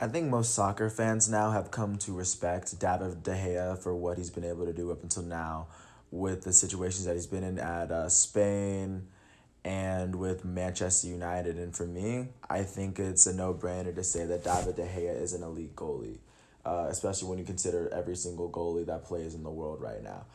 I think most soccer fans now have come to respect David De Gea for what he's been able to do up until now with the situations that he's been in at Spain and with Manchester United. And for me, I think it's a no-brainer to say that David De Gea is an elite goalie, especially when you consider every single goalie that plays in the world right now.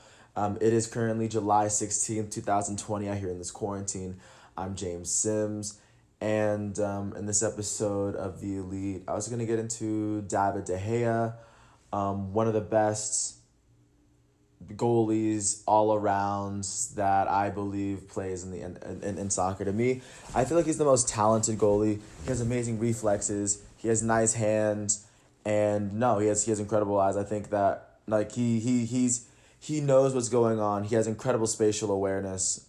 It is currently July 16th, 2020 out here in this quarantine. I'm James Sims. And in this episode of The Elite, I was going to get into David De Gea, one of the best goalies all around that I believe plays in soccer. To me, I feel like he's the most talented goalie. He has amazing reflexes. He has nice hands, and no, he has incredible eyes. I think that like he knows what's going on. He has incredible spatial awareness.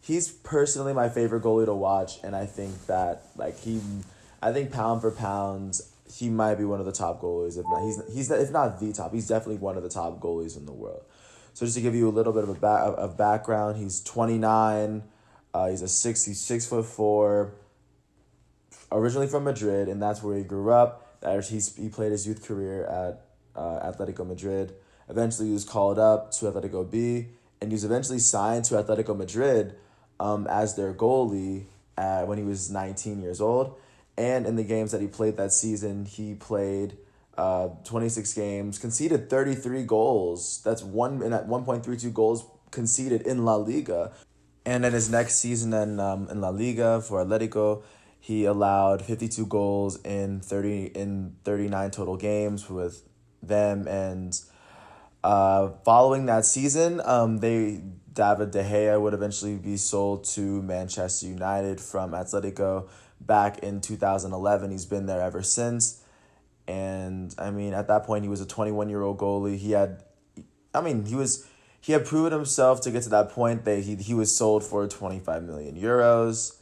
He's personally my favorite goalie to watch, and I think that I think pound for pound, he might be one of the top goalies. If not, if not the top, he's definitely one of the top goalies in the world. So just to give you a little bit of of background, he's 29. He's 6'4", originally from Madrid, and that's where he grew up. He played his youth career at Atletico Madrid. Eventually, he was called up to Atletico B, and he was eventually signed to Atletico Madrid as their goalie when he was 19 years old. And in the games that he played that season, he played 26 games, conceded 33 goals. That's and at 1.32 goals conceded in La Liga. And in his next season in La Liga for Atletico, he allowed 52 goals in 39 total games with them. And following that season, David De Gea would eventually be sold to Manchester United from Atletico back in 2011. He's been there ever since. And I mean, at that point, he was a 21-year-old goalie. He had proven himself to get to that point. He was sold for 25 million euros.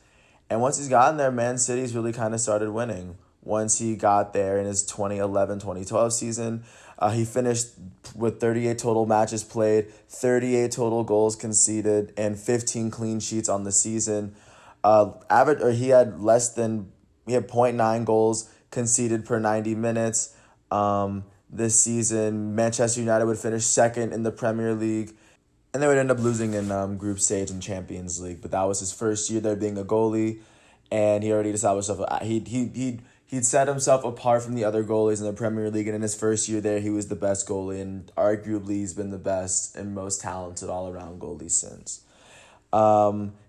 And once he's gotten there, Man City's really kind of started winning. Once he got there in his 2011-2012 season, he finished with 38 total matches played, 38 total goals conceded, and 15 clean sheets on the season. He had he had 0.9 goals conceded per 90 minutes. This season, Manchester United would finish second in the Premier League, and they would end up losing in group stage and Champions League. But that was his first year there being a goalie, and he already established himself. He'd set himself apart from the other goalies in the Premier League, and in his first year there, he was the best goalie, and arguably he's been the best and most talented all-around goalie since.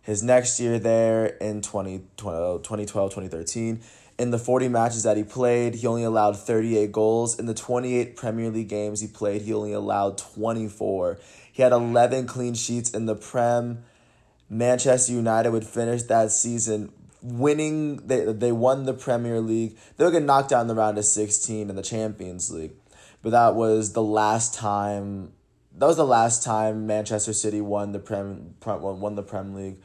His next year there in 2013, in the 40 matches that he played, he only allowed 38 goals. In the 28 Premier League games he played, he only allowed 24. He had 11 clean sheets in the Prem. Manchester United would finish that season winning. They won the Premier League. They would get knocked out in the round of 16 in the Champions League. But that was the last time Manchester City won the Prem League.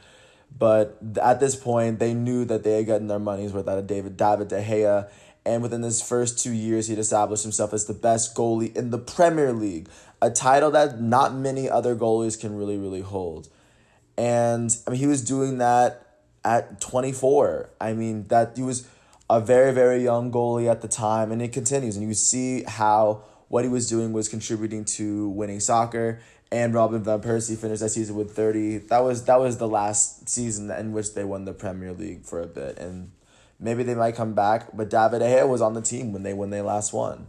But at this point, they knew that they had gotten their money's worth out of David De Gea. And within his first 2 years, he'd established himself as the best goalie in the Premier League, a title that not many other goalies can really, really hold. And I mean, he was doing that at 24. I mean, that he was a very, very young goalie at the time, and it continues. And you see how what he was doing was contributing to winning soccer. And Robin van Persie finished that season with 30. That was the last season in which they won the Premier League for a bit, and maybe they might come back. But David De Gea was on the team when they last won.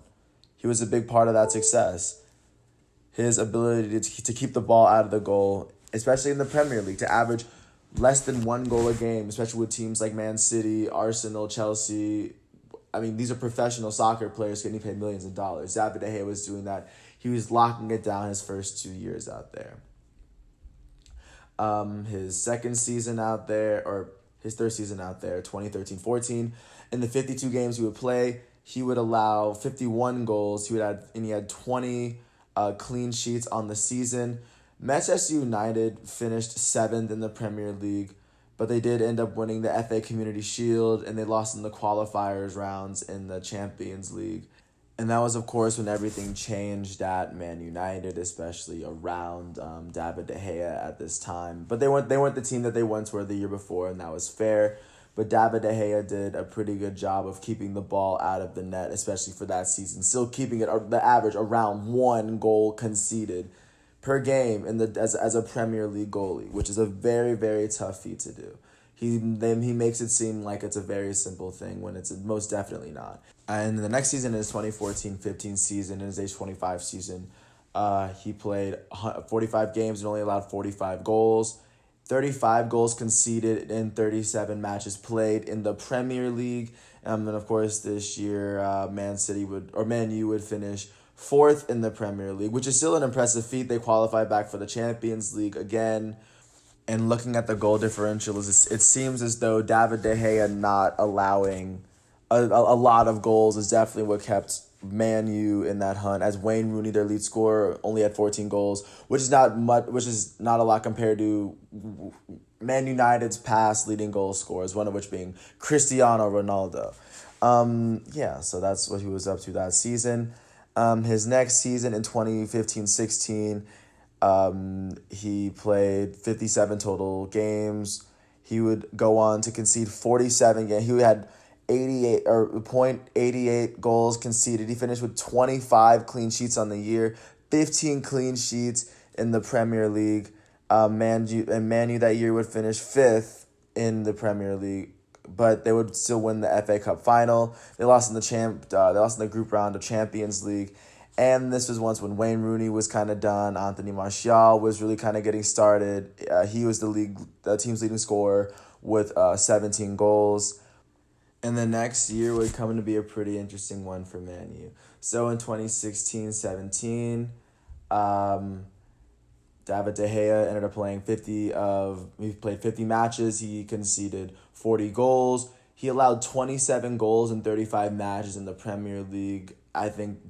He was a big part of that success. His ability to keep the ball out of the goal, especially in the Premier League, to average less than one goal a game, especially with teams like Man City, Arsenal, Chelsea. I mean, these are professional soccer players getting paid millions of dollars. David De Gea was doing that. He was locking it down his first 2 years out there. His second season out there, or his third season out there, 2013-14, in the 52 games he would play, he would allow 51 goals. He had 20 clean sheets on the season. Manchester United finished 7th in the Premier League, but they did end up winning the FA Community Shield, and they lost in the qualifiers rounds in the Champions League. And that was, of course, when everything changed at Man United, especially around David De Gea at this time. But they weren't the team that they once were the year before, and that was fair. but David De Gea did a pretty good job of keeping the ball out of the net, especially for that season. Still keeping it the average around 1 goal conceded per game in the as a Premier League goalie, which is a very, very tough feat to do. He makes it seem like it's a very simple thing when it's most definitely not. And the next season is 2014-15 season, in his age 25 season. He played 45 games and only allowed 45 goals. 35 goals conceded in 37 matches played in the Premier League. And of course, this year, Man U would finish fourth in the Premier League, which is still an impressive feat. They qualified back for the Champions League again. And looking at the goal differential, it seems as though David De Gea not allowing a lot of goals is definitely what kept Man U in that hunt, as Wayne Rooney, their lead scorer, only had 14 goals, which is not much, which is not a lot compared to Man United's past leading goal scorers, one of which being Cristiano Ronaldo. So that's what he was up to that season. His next season in 2015-16, he played 57 total games. He would go on to concede 47 games. He had 88 goals conceded. He finished with 25 clean sheets on the year, 15 clean sheets in the Premier League. Man U that year would finish fifth in the Premier League, but they would still win the FA Cup final. They lost in the group round of Champions League. And this was once when Wayne Rooney was kind of done. Anthony Martial was really kind of getting started. He was the team's leading scorer with 17 goals. And the next year would come to be a pretty interesting one for Man U. So in 2016-17, David De Gea ended up playing he played 50 matches. He conceded 40 goals. He allowed 27 goals in 35 matches in the Premier League. I think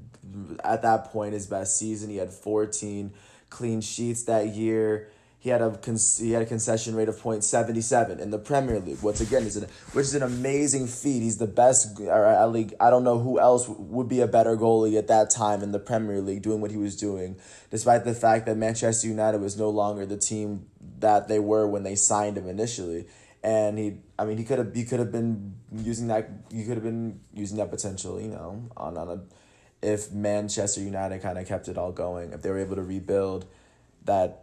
at that point, his best season. He had 14 clean sheets that year. He had a concession rate of 0.77 in the Premier League, which is an amazing feat. He's the best. I don't know who else would be a better goalie at that time in the Premier League doing what he was doing, despite the fact that Manchester United was no longer the team that they were when they signed him initially. And he could have been using that. You could have been using that potential, if Manchester United kind of kept it all going, if they were able to rebuild that.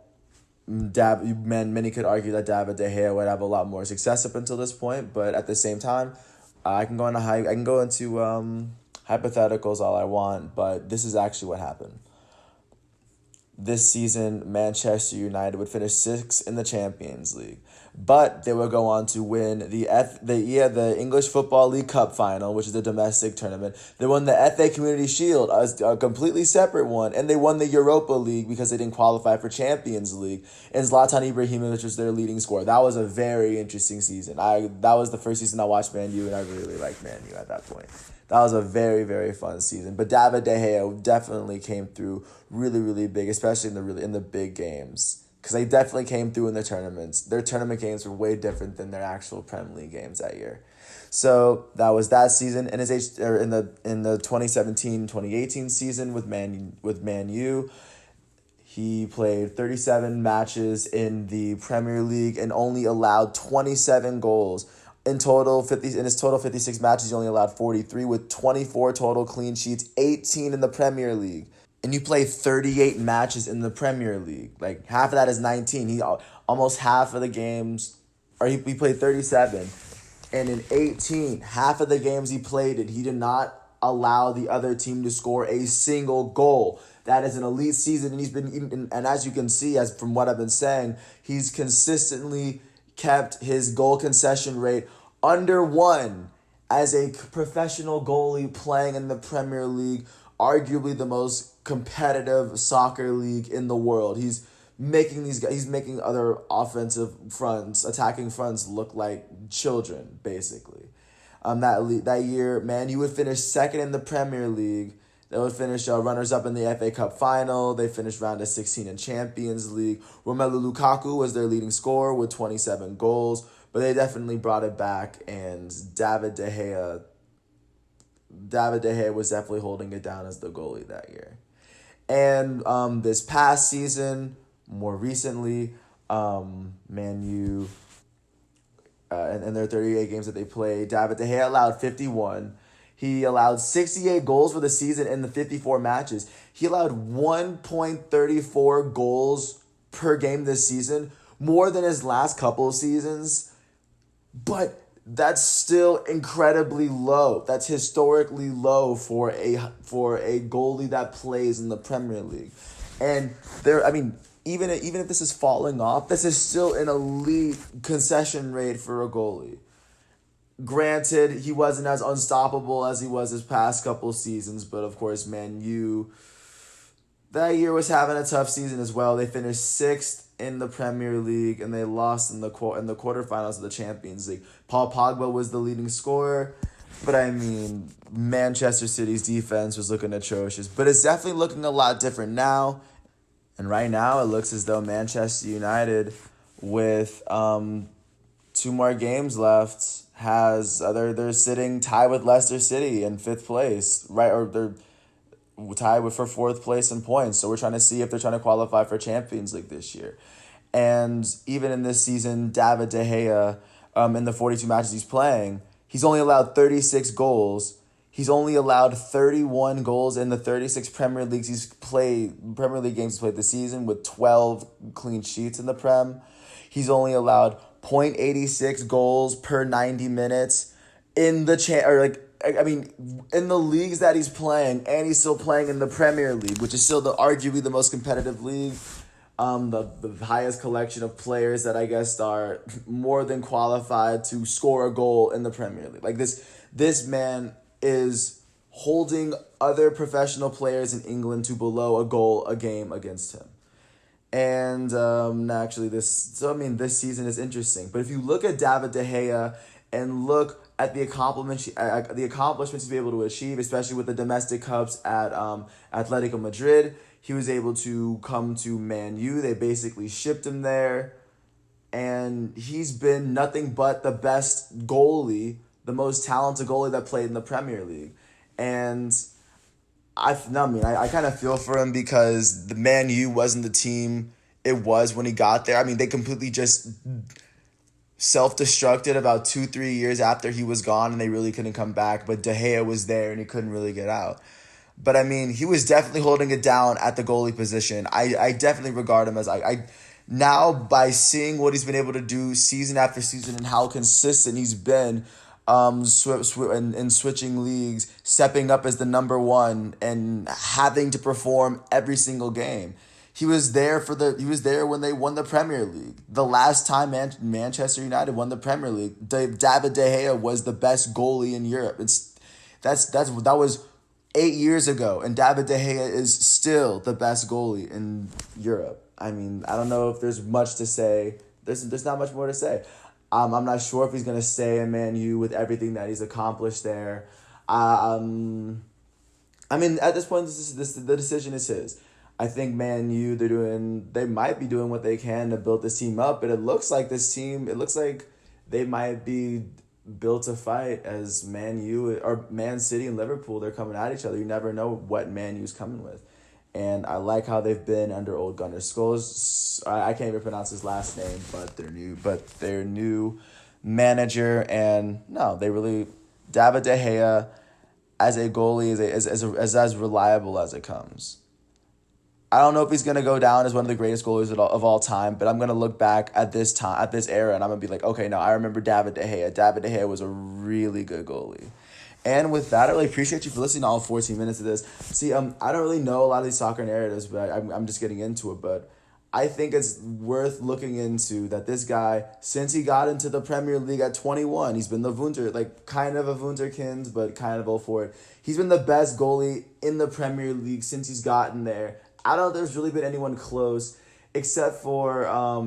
Many could argue that David De Gea would have a lot more success up until this point, but at the same time, I can go into hypotheticals all I want, but this is actually what happened. This season, Manchester United would finish sixth in the Champions League, but they would go on to win the English Football League Cup final, which is the domestic tournament. They won the FA Community Shield, a completely separate one, and they won the Europa League because they didn't qualify for Champions League. And Zlatan Ibrahimovic was their leading scorer. That was a very interesting season. That was the first season I watched Man U, and I really liked Man U at that point. That was a very, very fun season. But David De Gea definitely came through really, really big, especially in the big games, because they definitely came through in the tournaments. Their tournament games were way different than their actual Premier League games that year. So that was that season. In the 2017-2018 season with Man U, he played 37 matches in the Premier League and only allowed 27 goals. In his total 56 matches, he only allowed 43 with 24 total clean sheets, 18 in the Premier League. And you play 38 matches in the Premier League. Like, half of that is 19. He almost half of the games, he played 37. And in 18, half of the games he played in, he did not allow the other team to score a single goal. That is an elite season, and as you can see, as from what I've been saying, he's consistently kept his goal concession rate under 1 as a professional goalie playing in the Premier League, arguably the most competitive soccer league in the world. He's making other attacking fronts look like children, basically. That year, Man U would finish second in the Premier League. They would finish runners-up in the FA Cup final. They finished round of 16 in Champions League. Romelu Lukaku was their leading scorer with 27 goals, but they definitely brought it back, and David De Gea was definitely holding it down as the goalie that year. And this past season, more recently, Man U in their 38 games that they played. David De Gea allowed 51. He allowed 68 goals for the season in the 54 matches. He allowed 1.34 goals per game this season, more than his last couple of seasons. But that's still incredibly low. That's historically low for a goalie that plays in the Premier League. And even if this is falling off, this is still an elite concession rate for a goalie. Granted, he wasn't as unstoppable as he was his past couple seasons, but of course, Man U that year was having a tough season as well. They finished sixth in the Premier League and they lost in the quarterfinals of the Champions League. Paul Pogba was the leading scorer, but Manchester City's defense was looking atrocious. But it's definitely looking a lot different now. And right now, it looks as though Manchester United, with 2 more games left, they're sitting tied with Leicester City in 5th place, right? Or they're tied for 4th place in points. So we're trying to see if they're trying to qualify for Champions League this year. And even in this season, David De Gea, in the 42 matches he's playing, he's only allowed 36 goals. He's only allowed 31 goals in the 36 Premier League games he's played this season, with 12 clean sheets in the Prem. He's only allowed 0.86 goals per 90 minutes in the in the leagues that he's playing, and he's still playing in the Premier League, which is still arguably the most competitive league. The highest collection of players that I guess are more than qualified to score a goal in the Premier League. Like this man is holding other professional players in England to below a goal a game against him. And this season is interesting. But if you look at David De Gea and look at the accomplishments he's been able to achieve, especially with the domestic cups at Atletico Madrid, he was able to come to Man U. They basically shipped him there, and he's been nothing but the best goalie, the most talented goalie that played in the Premier League. And I kind of feel for him, because the Man U wasn't the team it was when he got there. They completely just self-destructed about 2-3 years after he was gone, and they really couldn't come back. But De Gea was there, and he couldn't really get out. But he was definitely holding it down at the goalie position. I definitely regard him as now, by seeing what he's been able to do season after season and how consistent he's been, in switching leagues, stepping up as the number one and having to perform every single game. He was there when they won the Premier League. The last time Manchester United won the Premier League, David De Gea was the best goalie in Europe. That was 8 years ago, and David De Gea is still the best goalie in Europe. I don't know if there's much to say. There's not much more to say. I'm not sure if he's going to stay in Man U with everything that he's accomplished there. At this point, the decision is his. I think Man U, they might be doing what they can to build this team up, but it looks like they might be built to fight, as Man U or Man City and Liverpool, they're coming at each other. You never know what Man U's coming with. And I like how they've been under Ole Gunnar Scholes. I can't even pronounce his last name, but their new manager, and David De Gea as a goalie is as reliable as it comes. I don't know if he's gonna go down as one of the greatest goalies of all time, but I'm gonna look back at this era, and I'm gonna be like, okay, no, I remember David De Gea. David De Gea was a really good goalie. And with that, I really appreciate you for listening to all 14 minutes of this. See, I don't really know a lot of these soccer narratives, but I'm just getting into it. But I think it's worth looking into that this guy, since he got into the Premier League at 21, he's been kind of a wunderkind, but kind of all for it. He's been the best goalie in the Premier League since he's gotten there. I don't know if there's really been anyone close, except for, I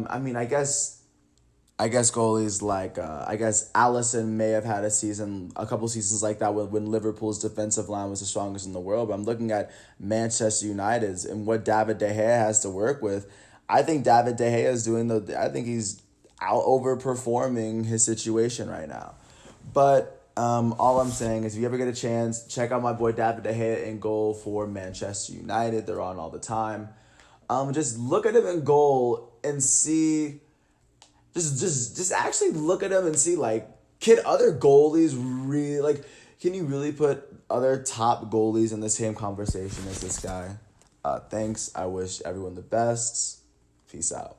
guess goalies like, Alisson may have had a couple seasons like that when Liverpool's defensive line was the strongest in the world. But I'm looking at Manchester United's and what David De Gea has to work with. I think David De Gea is I think he's out overperforming his situation right now. But all I'm saying is, if you ever get a chance, check out my boy David De Gea in goal for Manchester United. They're on all the time. Just look at him in goal and see Just actually look at him and see, like, can other goalies really, like, can you really put other top goalies in the same conversation as this guy? Thanks. I wish everyone the best. Peace out.